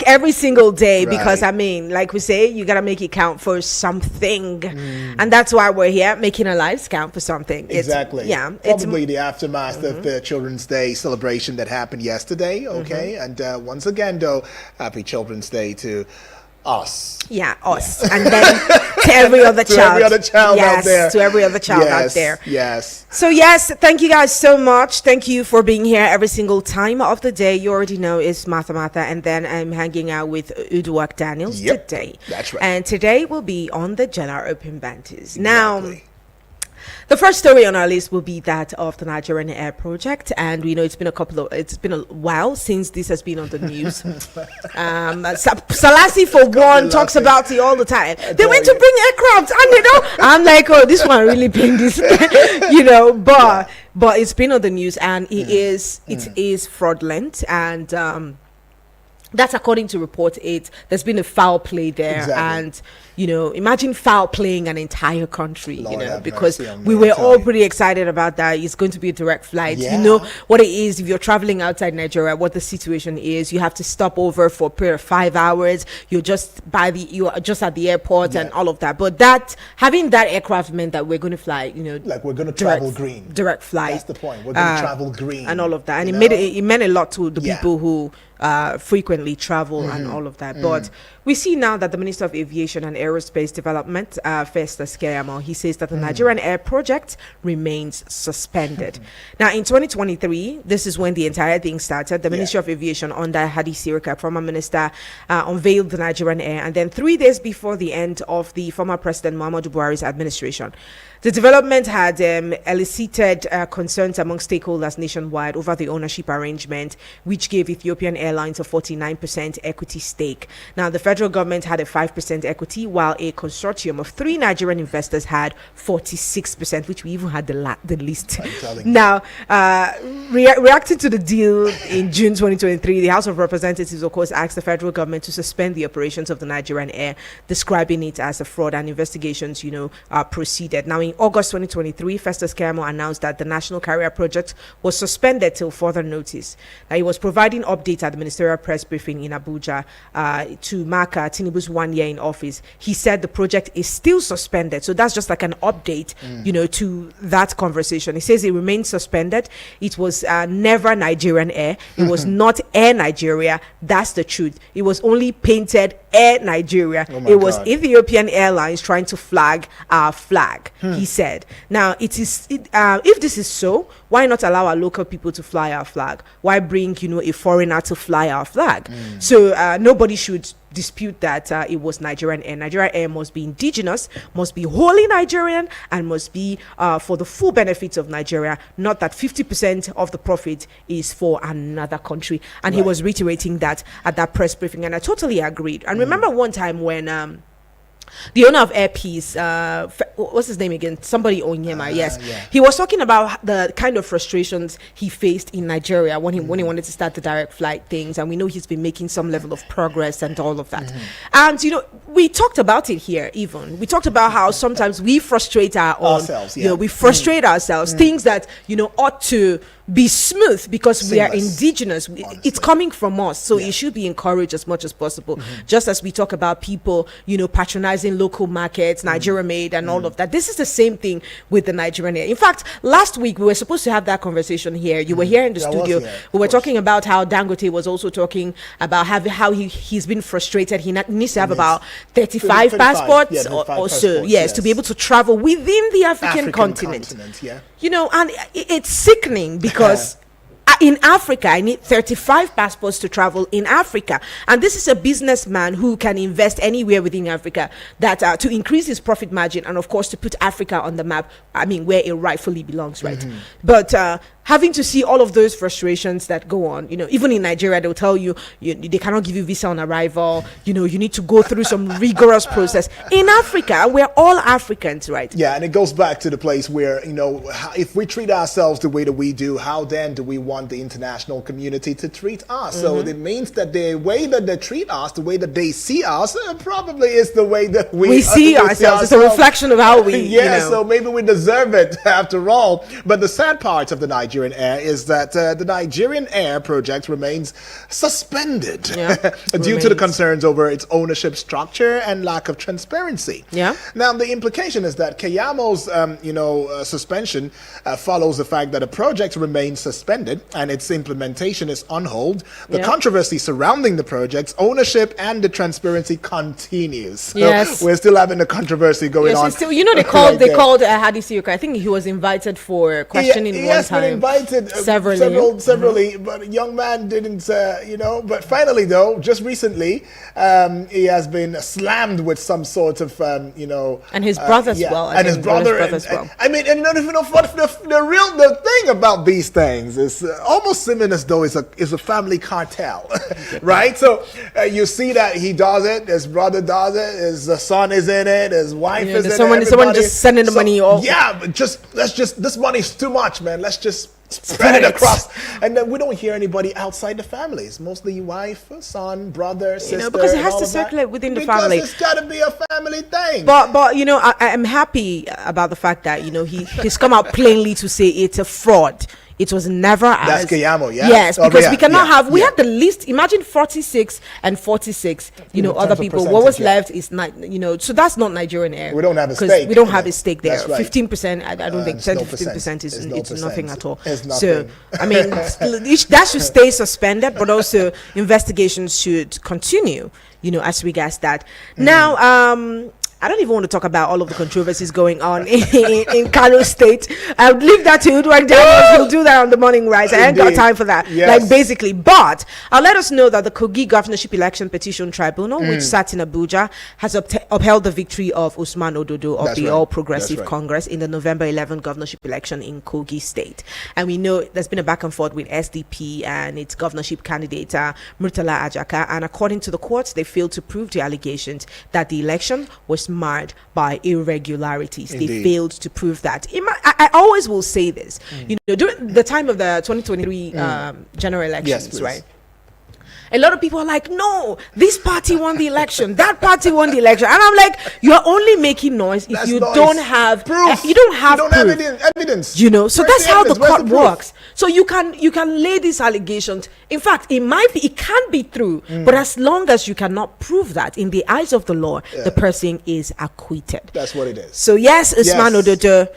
every single day, because I mean, like we say, you gotta make it count for something, and that's why we're here, making our lives count for something. Exactly. Probably the aftermath of the Children's Day celebration that happened yesterday. Okay, and once again, though, happy Children's Day to us. Us. And then to every other child. Out there. To every other child out there. Yes. So thank you guys so much. Thank you for being here every single time of the day. You already know it's Martha, and then I'm hanging out with Uduak Daniels today. That's right. And today will be on the General Open Banters. Now, the first story on our list will be that of the Nigerian Air project, and we know it's been a while since this has been on the news. Salasi, for one, talks about it all the time. They went to bring aircraft, and I'm like, oh, this one really bring this, but it's been on the news, and it is fraudulent, and that's according to Report 8. There's been a foul play there, and imagine foul playing an entire country, because we were all pretty excited about that. It's going to be a direct flight. You know what it is if you're traveling outside Nigeria, what the situation is. You have to stop over for a period of 5 hours. You're just at the airport and all of that. But having that aircraft meant that we're going to fly, like we're going to travel green. Direct flight. That's the point. We're going to travel green. And all of that. And it meant a lot to the people who frequently travel and all of that. But we see now that the Minister of Aviation and Aerospace Development, Festus Keyamo, he says that the Nigerian Air project remains suspended. Now, in 2023, this is when the entire thing started. The Ministry of Aviation under Hadi Sirika, former minister, unveiled the Nigerian Air, and then 3 days before the end of the former President Muhammadu Buhari's administration, the development had elicited concerns among stakeholders nationwide over the ownership arrangement, which gave Ethiopian Airlines a 49% equity stake. Now, the federal government had a 5% equity, while a consortium of 3 Nigerian investors had 46%, which we even had the least. Now, reacting to the deal in June 2023, the House of Representatives, of course, asked the federal government to suspend the operations of the Nigerian Air, describing it as a fraud, and investigations, proceeded. Now, in August 2023, Festus Keyamo announced that the National Carrier Project was suspended till further notice. Now, he was providing updates at the ministerial press briefing in Abuja to mark Tinubu's 1 year in office. He said the project is still suspended. So that's just like an update, to that conversation. He says it remains suspended. It was never Nigerian Air. It was not Air Nigeria. That's the truth. It was only painted Air Nigeria. It was Ethiopian Airlines trying to flag our flag, he said. Now, if this is so, why not allow our local people to fly our flag? Why bring, a foreigner to fly our flag? So nobody should dispute that it was Nigerian Air. Nigerian Air must be indigenous, must be wholly Nigerian, and must be for the full benefits of Nigeria, not that 50% of the profit is for another country. And he was reiterating that at that press briefing, and I totally agreed. And remember one time when the owner of Air Peace, what's his name again? Somebody Onyema, yes. He was talking about the kind of frustrations he faced in Nigeria when he wanted to start the direct flight things, and we know he's been making some level of progress and all of that. And we talked about it here. Even we talked about how sometimes we frustrate ourselves. We frustrate ourselves. Things that ought to be smooth because we are indigenous. It's coming from us, so it should be encouraged as much as possible. Just as we talk about people, patronizing local markets, Nigeria made, and all of that. This is the same thing with the Nigerian Air. In fact, last week we were supposed to have that conversation here. You were here in the studio. We were talking about how Dangote was also talking about how he's been frustrated. He needs to have about 35 passports or so, to be able to travel within the African continent. And it's sickening because in Africa, I need 35 passports to travel in Africa. And this is a businessman who can invest anywhere within Africa that to increase his profit margin and, of course, to put Africa on the map, where it rightfully belongs, right? But having to see all of those frustrations that go on, even in Nigeria, they'll tell you, they cannot give you visa on arrival. You need to go through some rigorous process. In Africa, we're all Africans, right? Yeah, and it goes back to the place where, if we treat ourselves the way that we do, how then do we want the international community to treat us? So it means that the way that they treat us, the way that they see us, probably is the way that we see ourselves. It's a reflection of how we, so maybe we deserve it after all. But the sad part of the Nigerian Nigerian Air is that the Nigerian Air project remains suspended due to the concerns over its ownership structure and lack of transparency. Now, the implication is that Keyamo's suspension follows the fact that the project remains suspended and its implementation is on hold. The controversy surrounding the project's ownership and the transparency continues. So we're still having the controversy going on. Still, they called Hadi Sirika. I think he was invited for questioning he one has time. Been invited severally, but a young man didn't, But finally, though, just recently, he has been slammed with some sort of, and his brother as well. And his brother as well. I mean, and the thing about these things is almost similar as though it's a family cartel, right? So you see that he does it, his brother does it, his son is in it, his wife is in it. Someone just sending the money off. Yeah, but this money's too much, man. Let's just spread it across. And then we don't hear anybody outside the families. Mostly wife, son, brother, sister. Because it has to circulate within the family. Because it's got to be a family thing. But I'm happy about the fact that, he's come out plainly to say it's a fraud. It was never as... That's Keyamo, yeah? Yes, because we cannot have... We have the least... Imagine 46 and 46, other people. What was left is not... so that's not Nigerian Air. We don't have a stake. We don't have a stake there. That's right. 15%, I don't think 10 to 15% is it's nothing at all. It's nothing. So, I mean, that should stay suspended, but also investigations should continue, as regards that. Now, I don't even want to talk about all of the controversies going on in Kano State. I'll leave that to Udwag Daniels. He'll do that on the morning rise. I ain't got time for that. Yes. Basically. But I'll let us know that the Kogi Governorship Election Petition Tribunal, which sat in Abuja, has upheld the victory of Usman Ododo of the All Progressive Congress in the November 11 governorship election in Kogi State. And we know there's been a back and forth with SDP and its governorship candidate, Murtala Ajaka. And according to the courts, they failed to prove the allegations that the election was marred by irregularities. Indeed. They failed to prove that. I always will say this, during the time of the 2023 general elections, right? A lot of people are like, no, this party won the election, that party won the election. And I'm like, you're only making noise if you don't have proof. You don't have evidence. So that's how the court works. So you can lay these allegations. In fact, it can be true, but as long as you cannot prove that in the eyes of the law, the person is acquitted. That's what it is. So yes, Usman Ododo,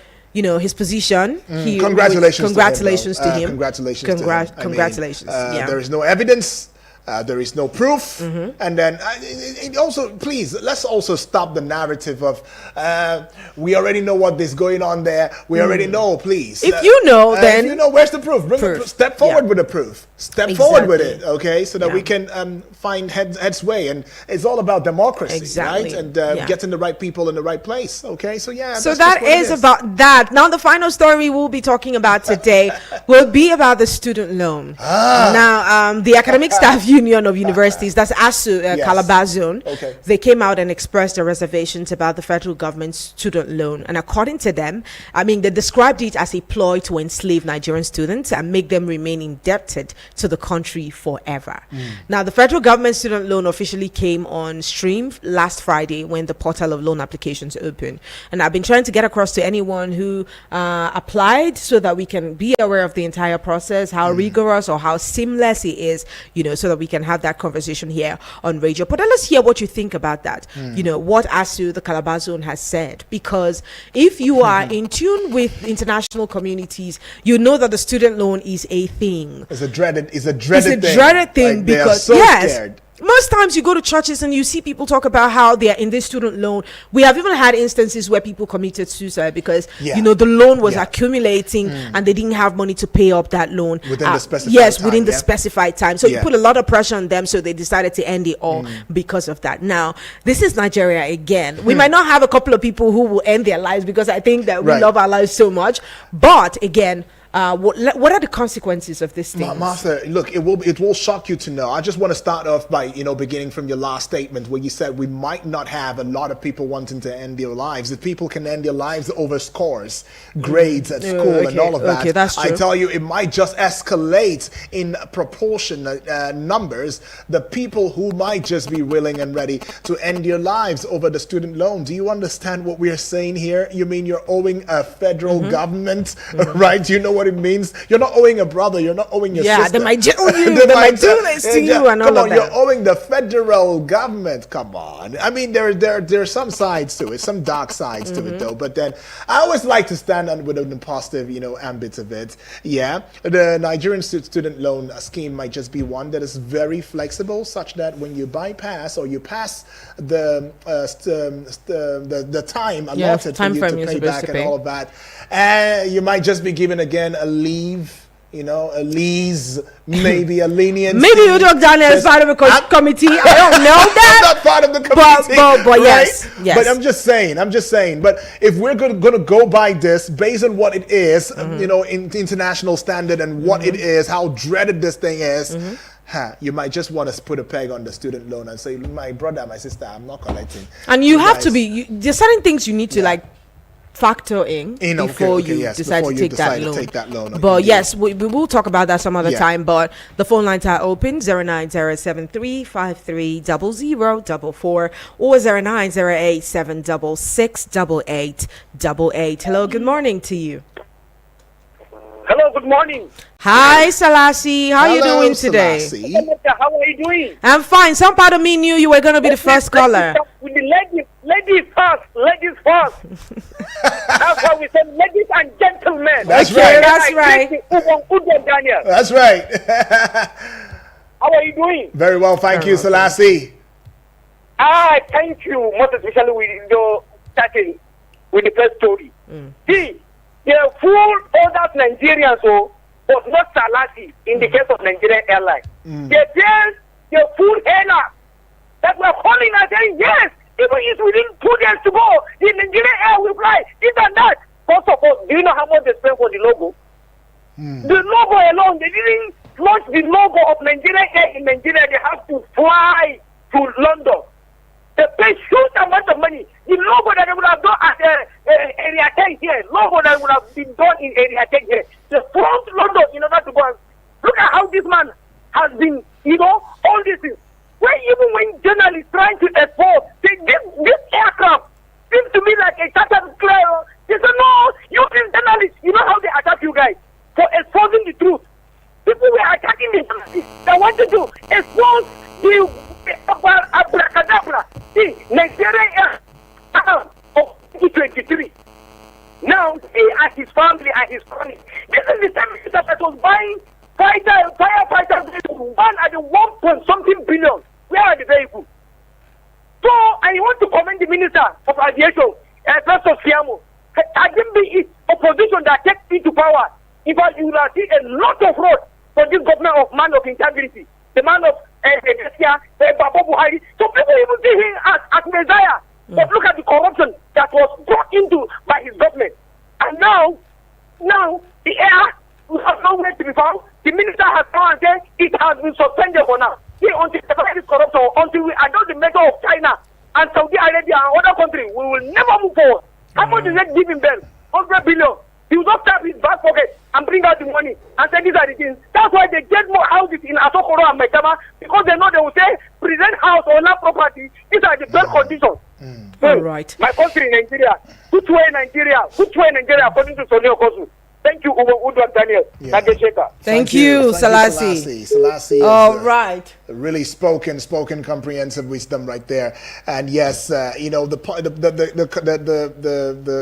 his position. Congratulations to him. Congratulations. There is no evidence. There is no proof. And then let's also stop the narrative of we already know what is going on there. We already know, please. If you know, then... If you know, where's the proof? Step forward with the proof. Step forward with it, okay? So that we can find heads way. And it's all about democracy, right? And getting the right people in the right place, okay? So that is about that. Now, the final story we'll be talking about today will be about the student loan. Now, the Academic Staff Union of Universities, that's ASU, Calabar Zone, they came out and expressed their reservations about the federal government's student loan. And according to them, they described it as a ploy to enslave Nigerian students and make them remain indebted to the country forever. Now, the federal government student loan officially came on stream last Friday when the portal of loan applications opened. And I've been trying to get across to anyone who applied so that we can be aware of the entire process, how rigorous or how seamless it is, so that we can have that conversation here on radio. But let's hear what you think about that. What ASU, the Calabar Zone, has said. Because if you are in tune with international communities, you know that the student loan is a thing. It's a dreaded thing like, because they are so scared. Most times you go to churches and you see people talk about how they are in this student loan. We have even had instances where people committed suicide because the loan was accumulating and they didn't have money to pay up that loan within the specified time. Within the specified time. So you put a lot of pressure on them, so they decided to end it all because of that. Now, this is Nigeria again. We might not have a couple of people who will end their lives because I think that we love our lives so much. But again, what are the consequences of this thing? Martha, look, it will shock you to know. I just want to start off by beginning from your last statement where you said we might not have a lot of people wanting to end their lives. If people can end their lives over scores, grades at school, and all of that, that's true. I tell you, it might just escalate in proportion numbers. The people who might just be willing and ready to end their lives over the student loan. Do you understand what we are saying here? You mean you're owing a federal government, right? Do you know what it means? You're not owing a brother. You're not owing your sister. They might jail you. They might do this to you and all of that. You're owing the federal government. Come on. I mean, there are some sides to it, some dark sides to it, though. But then I always like to stand on within the positive, ambit of it. Yeah, the Nigerian student loan scheme might just be one that is very flexible, such that when you bypass or you pass the time allotted for you to pay back and all of that, and you might just be given again a leave. A lease, maybe a leniency. Maybe Udok Daniel is part of a committee. I don't know that. I'm not part of the committee. But right? yes. But I'm just saying. But if we're going to go by this, based on what it is, in international standard and what it is, how dreaded this thing is, you might just want to put a peg on the student loan and say, my brother, my sister, I'm not collecting. And you have to be, there's certain things you need to factor in before you decide to take that loan. But yes, we will talk about that some other time. But the phone lines are open: 09073530044 or 09087668888. Hello, good morning to you. Hello, good morning. Hi, Selassie. How are you doing today? How are you doing? I'm fine. Some part of me knew you were going to be the first caller. With the ladies first. That's why we said ladies and gentlemen. That's right. That's right. That's right. How are you doing? Very well, thank you, Selassie. Thank you, most especially with your starting with the first story. See, the full others Nigerians was not Selassie in the case of Nigerian Airlines. The full airline that were calling and saying, yes, even if we didn't 2 days to go, the Nigerian Air will fly, this and that. First of all, do you know how much they spent for the logo? The logo alone, they didn't launch the logo of Nigerian Air in Nigeria. They have to fly to London. They pay huge amount of money. The logo that they would have done at Area 10 here, logo that would have been done in Area 10 here, the front London in order to go and look at how this man has been, all these things. When journalists trying to expose, this aircraft seems to me like a chartered clear. They say, no, you journalists, you know how they attack you guys for exposing the truth. People were attacking the journalists. They wanted to expose the abracadabra. See, Nigerian Air of 2023. Now, he and his family and his colleagues. This is the same minister that was buying firefighters one at the 1 billion. Where are the vehicles? So, I want to commend the Minister of Aviation, Festus Fiamo. I didn't be opposition that takes into power. In fact, you will see a lot of road for this government of man of integrity, the man of Baba Buhari. So people even see him as Messiah. But look at the corruption that was brought into by his government. And now the air will have nowhere to be found. The minister has come and said it has been suspended for now. Until the this corruption, until we adopt the measure of China and Saudi Arabia and other countries, we will never move forward. How much is it giving them? 100 billion. He will not tap his back pocket and bring out the money and say these are the things. That's why they get more houses in Asokoro and Maitama, because they know they will say present house or land property. These are the best conditions. All right. My country, Nigeria. Which way Nigeria, according to Sonny Okosu. Thank you, Udwak Daniel. Thank you, Selassie. Selassie. All right. Really spoken comprehensive wisdom right there. And yes, the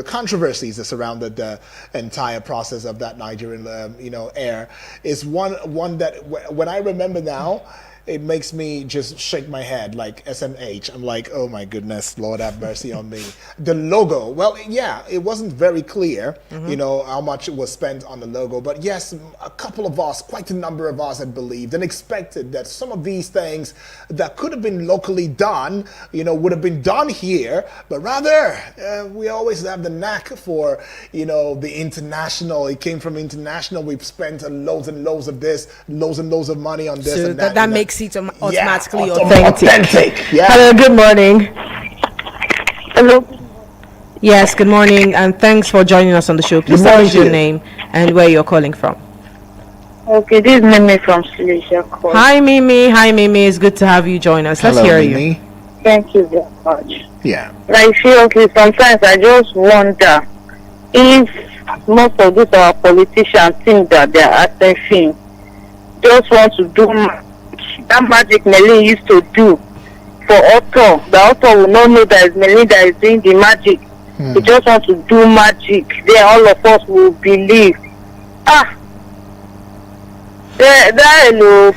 controversies that surrounded the entire process of that Nigerian air is one that when I remember now, it makes me just shake my head like SMH. I'm like, oh my goodness, Lord have mercy on me. The logo, well, yeah, it wasn't very clear, how much it was spent on the logo. But yes, a couple of us, quite a number of us had believed and expected that some of these things that could have been locally done, would have been done here. But rather, we always have the knack for, the international. It came from international. We've spent loads and loads of this, loads and loads of money on this. So and that makes it automatically authentic. Yeah. Hello, good morning. Hello. Yes, good morning, and thanks for joining us on the show. Please tell us your name and where you're calling from. Okay, this is Mimi from Silesia. Hi, Mimi. It's good to have you join us. Let's hear Mimi. you. Thank you very much. Yeah. Like, seriously, sometimes I just wonder if most of these our politicians think that they are acting just want to do that magic Melin used to do for author. The author will not know that it's Melin that is doing the magic. He just want to do magic. Then all of us will believe. That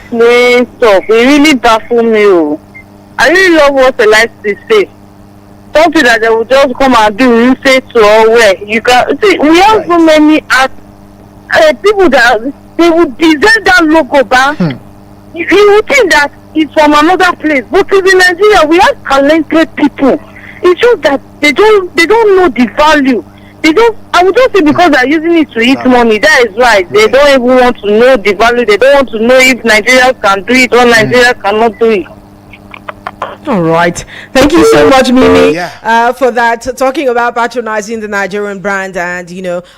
plain stuff, it really baffles me. I really love what I like to say. Something that they will just come and do, you say to or where you can see. We have so many people that they would design that logo back. You would think that it's from another place, but in Nigeria we have talented people. It's just that they don't know the value. I would just say because they're using it to eat money. That is right. They don't even want to know the value. They don't want to know if Nigeria can do it or Nigeria cannot do it. All right. Thank you so much, Mimi, for that. Talking about patronizing the Nigerian brand. And,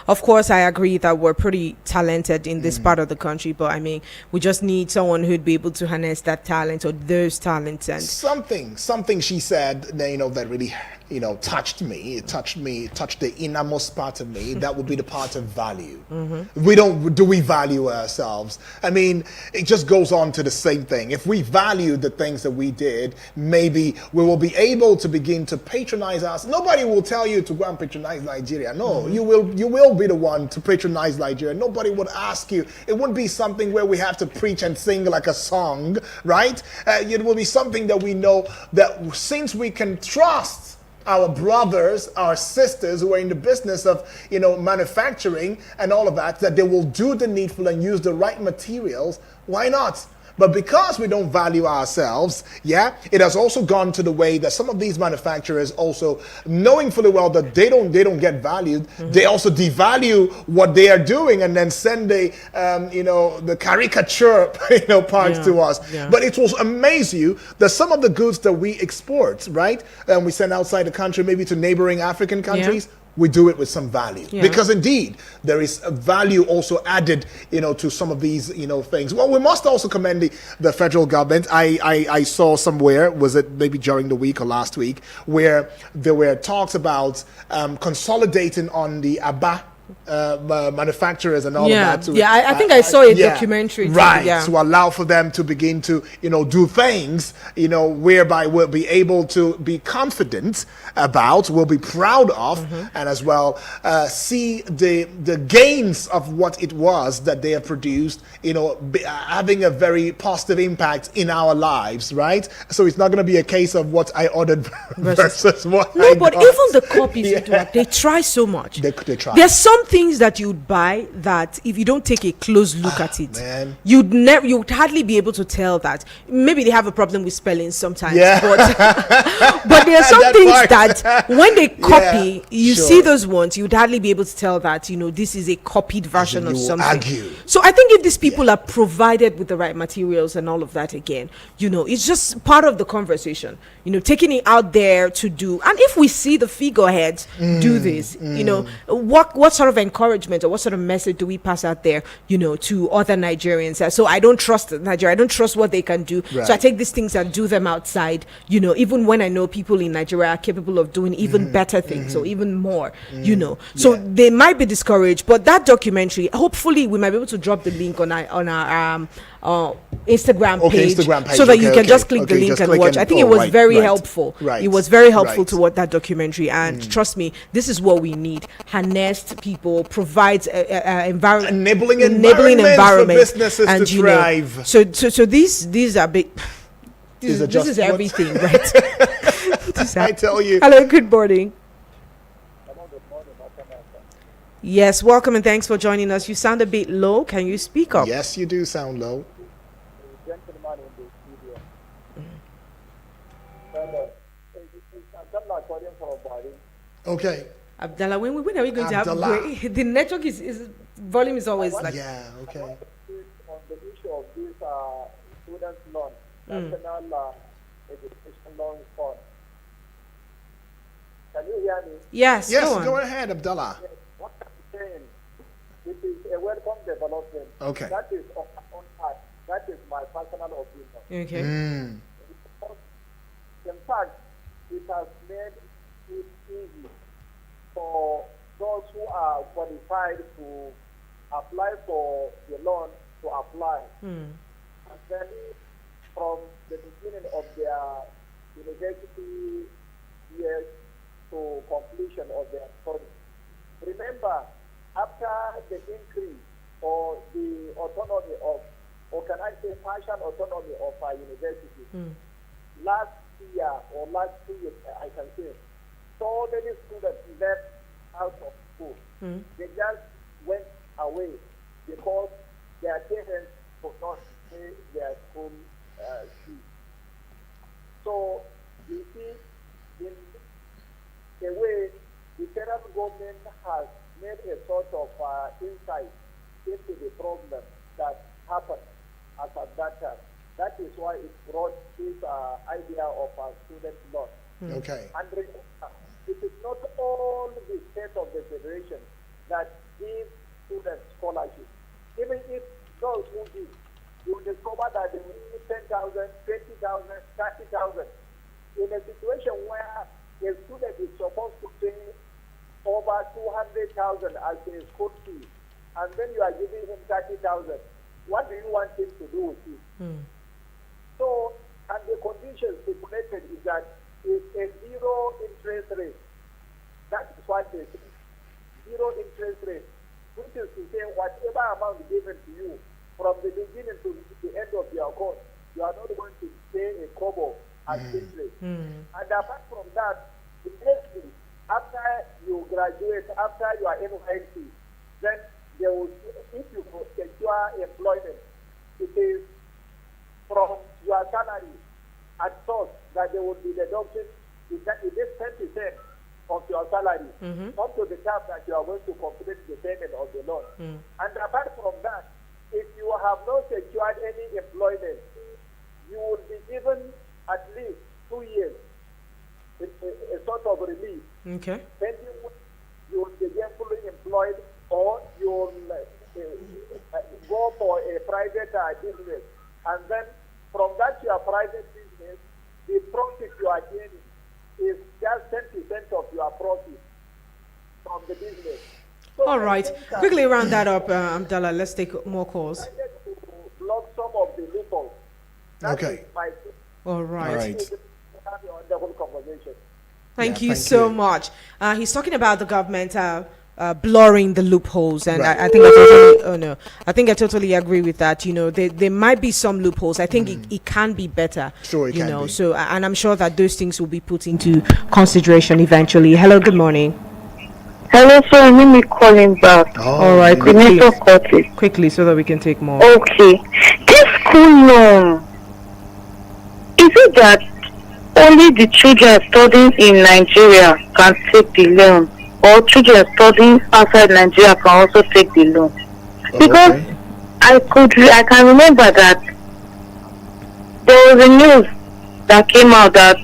of course, I agree that we're pretty talented in this part of the country. But, I mean, we just need someone who'd be able to harness that talent or those talents. And something she said, that really, touched me. It touched the innermost part of me. That would be the part of value. Do we value ourselves? I mean, it just goes on to the same thing. If we value the things that we did, maybe we will be able to begin to patronize us. Nobody will tell you to go and patronize Nigeria. No, you will be the one to patronize Nigeria. Nobody would ask you. It wouldn't be something where we have to preach and sing like a song, right? It will be something that we know that since we can trust our brothers, our sisters who are in the business of, manufacturing and all of that they will do the needful and use the right materials. Why not? But because we don't value ourselves, it has also gone to the way that some of these manufacturers also, knowing fully well that they don't get valued, they also devalue what they are doing and then send the caricature, parts to us. But it will amaze you that some of the goods that we export, right, and we send outside the country, maybe to neighboring African countries, we do it with some value because indeed there is a value also added, to some of these, things. Well, we must also commend the federal government. I saw somewhere, was it maybe during the week or last week, where there were talks about consolidating on the Aba manufacturers and all of that. I think I saw a documentary. To allow for them to begin to, do things, whereby we'll be able to be confident about, we'll be proud of, and as well see the gains of what it was that they have produced, having a very positive impact in our lives, right? So it's not going to be a case of what I ordered versus what I but got. even the copies, they try so much. They try. There's some things that you'd buy that if you don't take a close look at it, you'd hardly be able to tell that. Maybe they have a problem with spelling sometimes, but there are some things that when they copy, you see those ones, you'd hardly be able to tell that, this is a copied version of something. Argue. So I think if these people are provided with the right materials and all of that again, it's just part of the conversation, taking it out there to do. And if we see the figureheads do this, what sort of encouragement or what sort of message do we pass out there, to other Nigerians? So I don't trust Nigeria. I don't trust what they can do. Right. So I take these things and do them outside, even when I know people in Nigeria are capable of doing even better things or even more, So they might be discouraged. But that documentary, hopefully we might be able to drop the link on our Instagram page, so that you can just click the link and watch. I think it was very helpful. It was very helpful to watch that documentary. And trust me, this is what we need. Harnessed people, provides enabling environment for businesses and, to thrive. So these are big. This is everything, right? I tell you. Hello, good morning. Yes, welcome and thanks for joining us. You sound a bit low. Can you speak up? Yes, you do sound low. Okay. Abdallah, when are we going to have the network is volume is always like okay. On the issue of this student loan, national education loan fund. Can you hear me? Yes, go ahead, Abdallah. Yes, what I'm saying, it is a welcome development. Okay. That is on my own part. That is my personal opinion. Okay. In fact, it has made it easy for those who are qualified to apply for the loan to apply. And then from the beginning of their university years to completion of their studies. Remember, after the increase or the autonomy of, or can I say partial autonomy of our university, last year or last 2 years, I can say, so many students left out of school. They just went away because their parents could not pay their school fees. So, you see, in a way, the federal government has made a sort of insight into the problem that happened at that time. That is why it brought this idea of a student loan. Okay. And it is not all the state of the federation that gives students scholarships. Even if those who give, you will discover that they will need 10,000, 20,000, 30,000. In a situation where a student is supposed to pay over 200,000 as a school fee, and then you are giving him 30,000, what do you want him to do with it? So, and the condition stipulated is that it's a zero interest rate. That is what they say. Zero interest rate. Which is to say, whatever amount given to you from the beginning to the end of your course, you are not going to pay a kobo as interest. And apart from that, immediately after you graduate, after you are NYC, then they will, if you secure employment, it is from your salary at source that they will be deducted. It is 10% of your salary up to the time that you are going to complete the payment of the loan. And apart from that, if you have not secured any employment, you will be given at least 2 years, a sort of relief. Okay. Pending you will be gainfully employed, or you will go for a private business. And then from that your private business, the profit you are gaining is just 10% of your profit from the business. So All right. Quickly round that up, Abdallah. Let's take more calls. I get to block some of the loopholes. That Okay. is my All right. All right. the whole conversation. Thank Yeah, you thank so you. much. He's talking about the government blurring the loopholes, and Right. I think I totally. Oh no, I think I totally agree with that. You know, there might be some loopholes. I think it can be better. Sure, it you can know. be. So, and I'm sure that those things will be put into consideration eventually. Hello, good morning. Hello, sir. Let me call him back. All right, yeah. The quickly, network cut it. quickly, so that we can take more. Okay. This school loan, is it that only the children studying in Nigeria can take the loan, or children studying outside Nigeria can also take the loan? Because Okay. I can remember that there was a news that came out that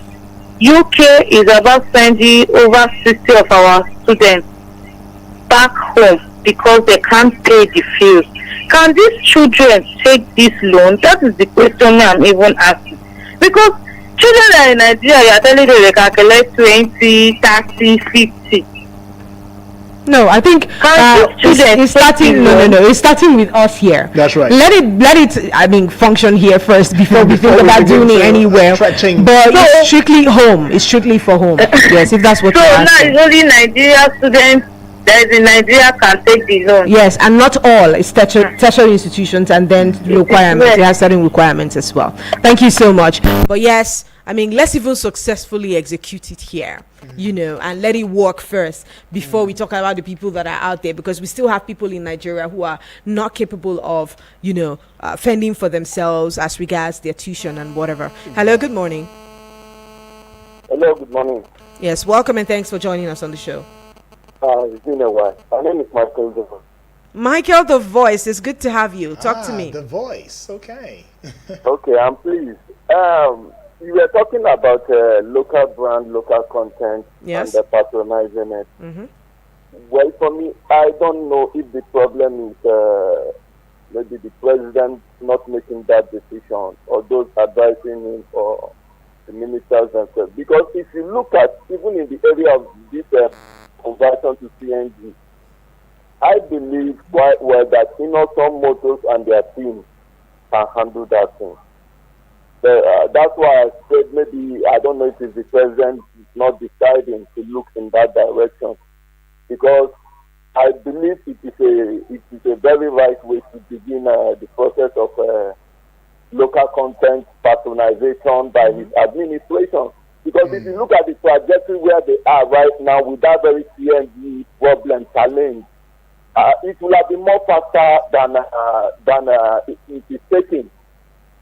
UK is about sending over 60 of our students back home because they can't pay the fees. Can these children take this loan? That is the question I'm even asking. Because children are in Nigeria, you are telling them they can collect 20, 30, 50. No, I think it's starting. No. It's starting with us here. That's right. Let it. I mean, function here first before we Before think we about begin doing it to anywhere. stretching. But it's strictly home. It's strictly for home. Yes, if that's what So you're now asking. it's only Nigeria students that is in Nigeria can take the loan. Yes, and not all. It's tertiary institutions, and then requirements. It has certain requirements as well. Thank you so much. But yes, I mean, let's even successfully execute it here, you know, and let it work first before we talk about the people that are out there, because we still have people in Nigeria who are not capable of, you know, fending for themselves as regards their tuition and whatever. Hello, good morning. Hello, good morning. Yes, welcome and thanks for joining us on the show. It's been a while. My name is Michael Devon. Michael, the voice, it's good to have you. Talk to me. The voice. Okay. Okay, I'm pleased. You were talking about local brand, local content, Yes. and patronizing it. Mm-hmm. Well, for me, I don't know if the problem is maybe the president not making that decision, or those advising him, or the ministers themselves. Because if you look at, even in the area of this conversion to CNG. I believe quite well that Innocent Motors and their team can handle that thing. That's why I said maybe, I don't know if it's the president is not deciding to look in that direction, because I believe it is a very right way to begin the process of local content patronization by his administration. Because if you look at the trajectory where they are right now with that very CNG problem challenge, it will have been more faster than it is taking,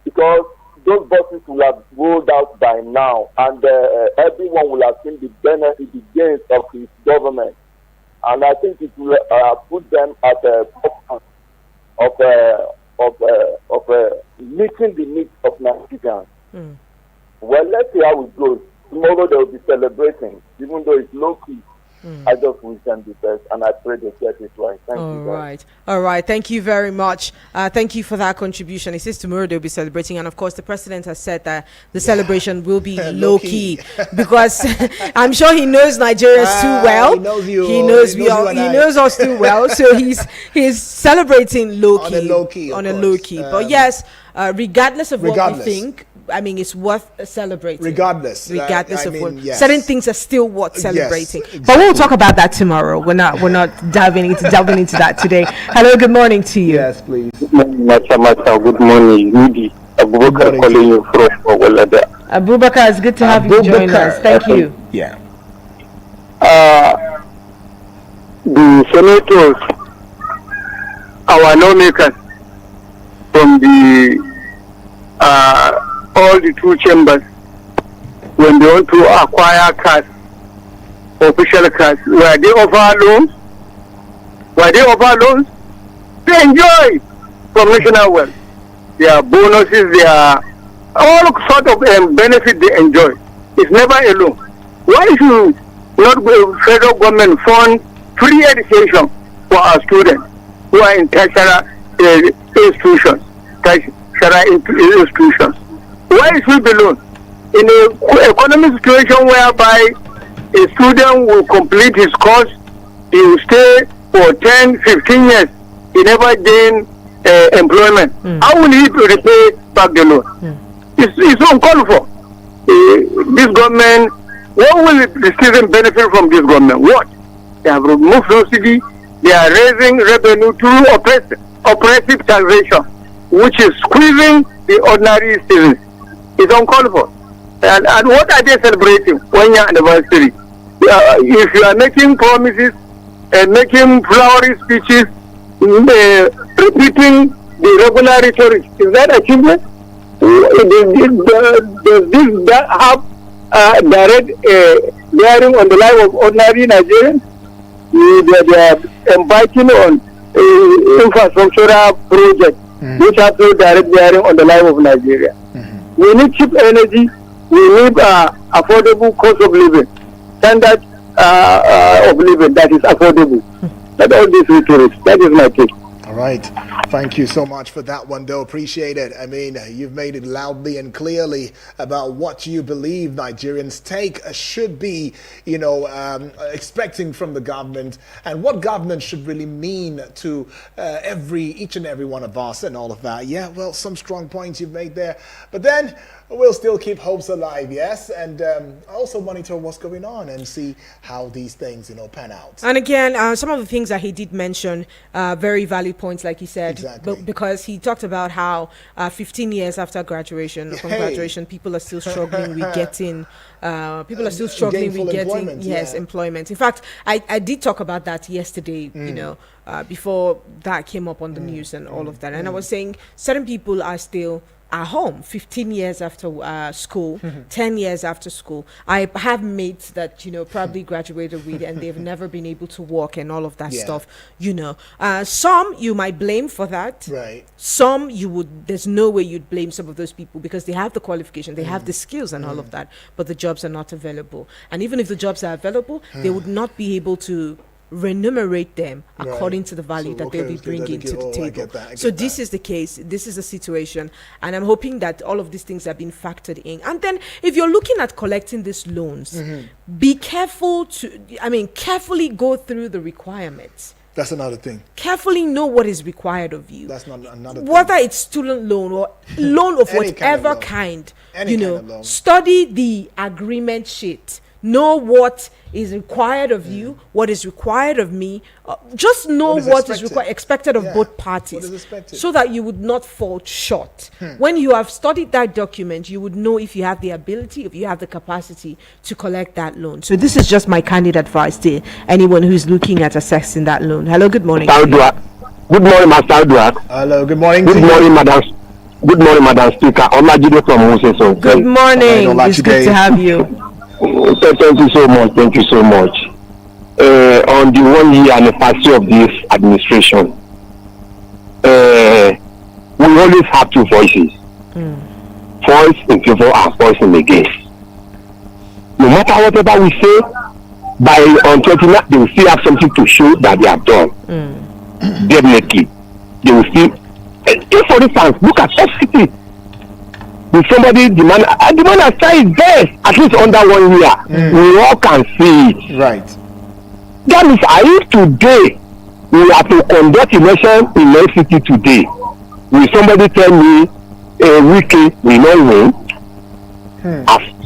because those buses will have rolled out by now, and everyone will have seen the benefit, the gains of his government, and I think it will put them at the of meeting the needs of Nigerians. Well, let's see how it goes. Tomorrow they will be celebrating, even though it's low key. I just wish them the best, and I pray they get it right. Thank you, guys. All right. Thank you very much. Thank you for that contribution. He says tomorrow they'll be celebrating, and of course, the president has said that the celebration will be low key because I'm sure he knows Nigerians too well. He knows you. He knows we all. He knows us too well. So he's celebrating low key on a low key. But yes, regardless of what we think, I mean, it's worth celebrating. Regardless of what, yes. certain things are still worth celebrating. Yes, exactly. But we'll talk about that tomorrow. We're not delving into that today. Hello, good morning to you. Yes, please. Good morning, Rudy. Abubakar calling you from Owalada. Abubakar, it's good to have you join us. Thank you. Yeah. The senators, our lawmakers from the all the two chambers, when they want to acquire cars, official cars, where they offer loans, they enjoy from national wealth. Their bonuses, their all sort of benefit they enjoy. It's never a loan. Why should not federal government fund free education for our students who are in tertiary institutions? Why it should be loan? In an economic situation whereby a student will complete his course, he will stay for 10, 15 years, he never gain employment. How will he repay back the loan? It's uncalled for. This government, what will the student benefit from this government? What? They have removed subsidy, they are raising revenue through oppressive taxation, which is squeezing the ordinary citizens. It's uncalled for. And what are they celebrating? 1 year anniversary. If you are making promises and making flowery speeches, repeating the regular rhetoric, is that achievement? Does this have direct bearing on the life of ordinary Nigerians? They are embarking on infrastructural projects which have no direct bearing on the life of Nigeria. We need cheap energy. We need affordable cost of living, standard of living that is affordable. That all these rhetoric. That is my take. All right. Thank you so much for that one, though. Appreciate it. I mean, you've made it loudly and clearly about what you believe Nigerians should be, expecting from the government, and what government should really mean to each and every one of us and all of that. Yeah, well, some strong points you've made there. But then we'll still keep hopes alive, yes, and also monitor what's going on and see how these things, pan out. And again, some of the things that he did mention, very valid points, like he said, exactly. Because he talked about how 15 years after graduation, people are still struggling with getting, employment, employment. In fact, I did talk about that yesterday, before that came up on the news and all of that. And I was saying certain people are still at home 15 years after school, 10 years after school. I have mates that probably graduated with and they've never been able to work and all of that stuff. Some you might blame for that, right? Some there's no way you'd blame some of those people because they have the qualification, they have the skills and all of that, but the jobs are not available. And even if the jobs are available, they would not be able to remunerate them Right. according to the value So, that okay, they'll be okay, bringing to the I table. get that, I So get this that. is the case. This is the situation, and I'm hoping that all of these things have been factored in. And then, if you're looking at collecting these loans, be careful carefully go through the requirements. That's another thing. Carefully know what is required of you. That's not another Whether thing. it's student loan or loan of Any kind of whatever loan. kind, Any kind of loan. study the agreement sheet. Know what is required of you, what is required of me. Just know what is expected of Yeah. both What parties, is expected. so that you would not fall short. When you have studied that document, you would know if you have the ability, if you have the capacity to collect that loan. So this is just my candid advice to anyone who's looking at assessing that loan. Hello, good morning. Good morning, Master Edward. Hello, good morning. Good to you. morning, Madam. Good morning, Madam Speaker. Olajide from Museso. Good morning. Olajide. It's good to have you. Thank you so much. Thank you so much. On the 1 year anniversary of this administration, we always have two voices. Voice in favor and voice in against. No matter whatever we say, by on 29, they will still have something to show that they have done. Definitely. They will still. If for instance, look at FCT. If somebody demand has tried his best, at least under 1 year, we all can see it. Right. That means if today we have to conduct election in FCT today, will somebody tell me a weekend will not win?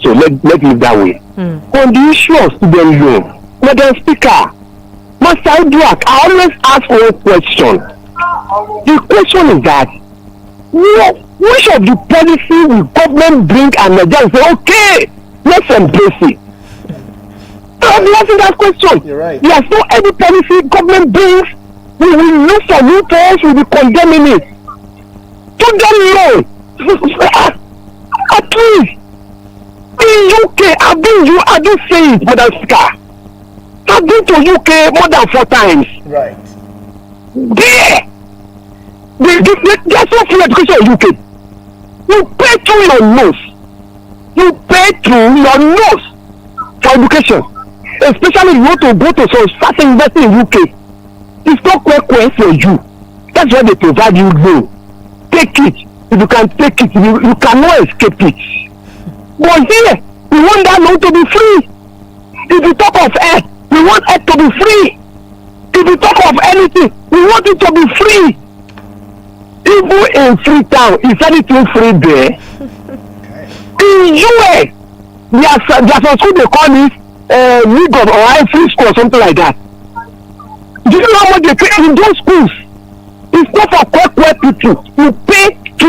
So let leave that way. On the issue of student loan, Madam Speaker, Master Edward, I always ask one question. The question is that which of the policy will government bring and Nigerians say, okay, let's embrace it? I'm asking that question. You're right. There's no any policy government brings, we will look for loopholes, we will be condemning it. Student loan, at least, in UK, I do say it, Madam Speaker. I've been to UK more than 4 times. Right. There's no free education in UK. You pay through your nose. You pay through your nose for education. Especially if you want to go to some certain university in UK. It's not quick for you. That's why they provide you loan. Take it. If you can take it, you cannot escape it. But here, we want that loan to be free. If you talk of air, we want air to be free. If you talk of anything, we want it to be free. Even in Freetown, is anything free there? In US, there's some school they call it League of or free school or something like that. Do you know how much they pay in those schools? It's not for quick people. You pay to,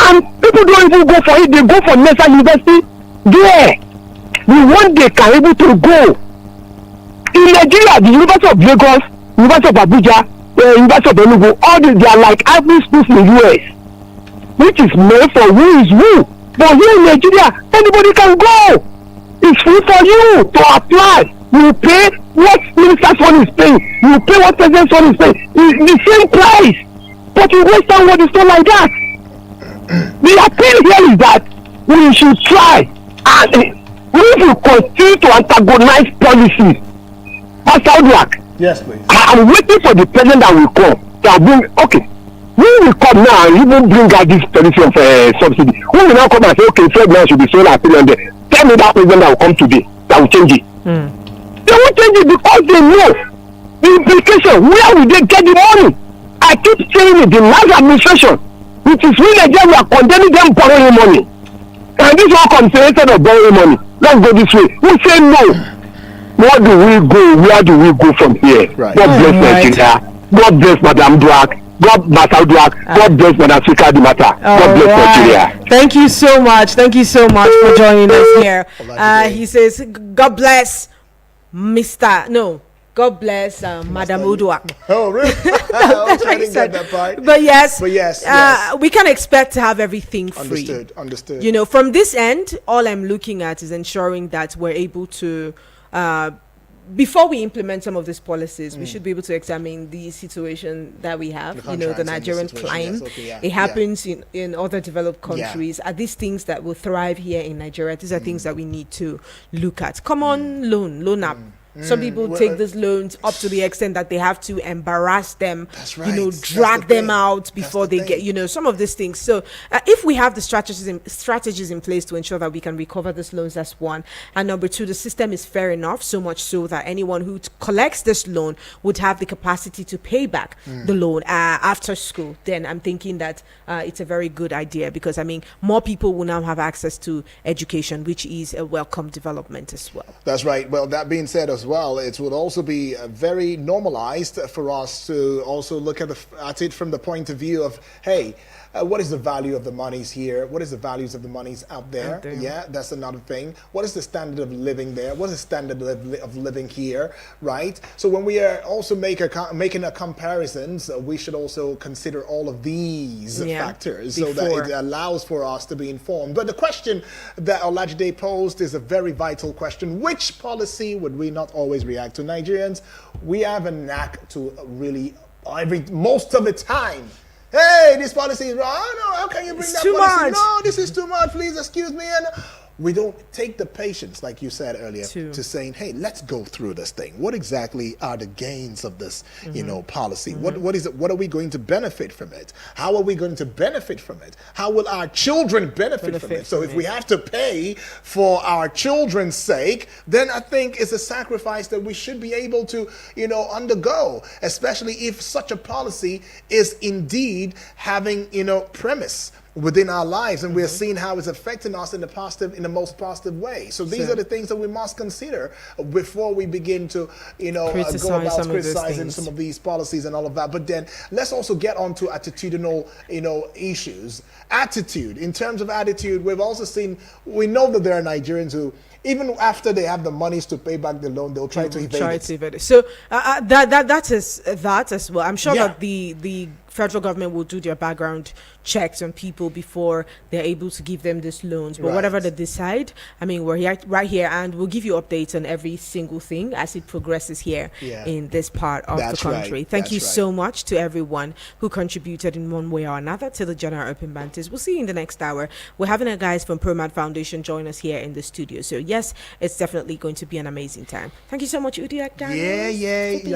and people don't even go for it. They go for National University. There, the one they can able to go. In Nigeria, the University of Lagos, University of Abuja, University of Enugu, all they are like every schools in the US, which is made for who is who. But here in Nigeria, anybody can go. It's free for you to apply. You pay what minister's one is paying. You pay what president's one is paying. It's the same price. But in Western world, it's not like that. The appeal here is that we should try and we will continue to antagonize policies. Pastor Odwak, Yes, please. I'm waiting for the president that will come. That will bring, okay, who will come now and even bring out this policy of subsidy? Who will now come and say, okay, Fred now should be sold at 300? Tell me that president that will come today that will change it. They won't change it because they know the implication. Where will they get the money? I keep saying it, the last administration, which is really we are condemning them borrowing money. And this one comes instead of borrowing money. Let's go this way. We say no. Where do we go? Where do we go from here? Right. God bless Nigeria. God bless Madam Duak. God bless Madam Speaker the matter. God bless Nigeria. Thank you so much. Thank you so much for joining us here. He says, God bless God bless Madam Uduak. Oh, really? That's what he said. That part. But yes, yes. We can expect to have everything free. Understood. You know, from this end, all I'm looking at is ensuring that we're able to, before we implement some of these policies, we should be able to examine the situation that we have. You know, the Nigerian climb. Yes, okay, it happens in other developed countries. Are these things that will thrive here in Nigeria? These are things that we need to look at. Come on, loan up. Some people take these loans up to the extent that they have to embarrass them, That's right. drag them out before they get, some of these things. So if we have the strategies in place to ensure that we can recover these loans, that's one. And number two, the system is fair enough, so much so that anyone who collects this loan would have the capacity to pay back the loan after school. Then I'm thinking that it's a very good idea, because more people will now have access to education, which is a welcome development as well. That's right. Well, that being said as well, it would also be very normalized for us to also look at it from the point of view of, hey, what is the value of the monies here? What is the values of the monies out there? Yeah, that's another thing. What is the standard of living there? What is the standard of living here, right? So when we are also making a comparisons, we should also consider all of these factors so that it allows for us to be informed. But the question that Olajide posed is a very vital question. Which policy would we not always react to? Nigerians, we have a knack to really, most of the time, hey, this policy is wrong. Oh, no, how can you bring that too policy? much. No, this is too much. Please excuse me. And we don't take the patience, like you said earlier, to saying, hey, let's go through this thing. What exactly are the gains of this, policy? What is it? What are we going to benefit from it? How are we going to benefit from it? How will our children benefit from it? So if we have to pay for our children's sake, then I think it's a sacrifice that we should be able to, undergo, especially if such a policy is indeed having, premise within our lives, and we're seeing how it's affecting us in the most positive way. So these are the things that we must consider before we begin to, go about criticizing some of these policies and all of that. But then let's also get on to attitudinal, issues. Attitude. In terms of attitude, we know that there are Nigerians who, even after they have the monies to pay back the loan, they'll try to evade it. So that is that as well. I'm sure that the federal government will do their background checks on people before they're able to give them these loans. But whatever they decide, we're here, right here, and we'll give you updates on every single thing as it progresses here in this part of the country. Thank you so much to everyone who contributed in one way or another to the General Open Banters. We'll see you in the next hour. We're having our guys from ProMat Foundation join us here in the studio. So yes, it's definitely going to be an amazing time. Thank you so much, Udi. Yeah.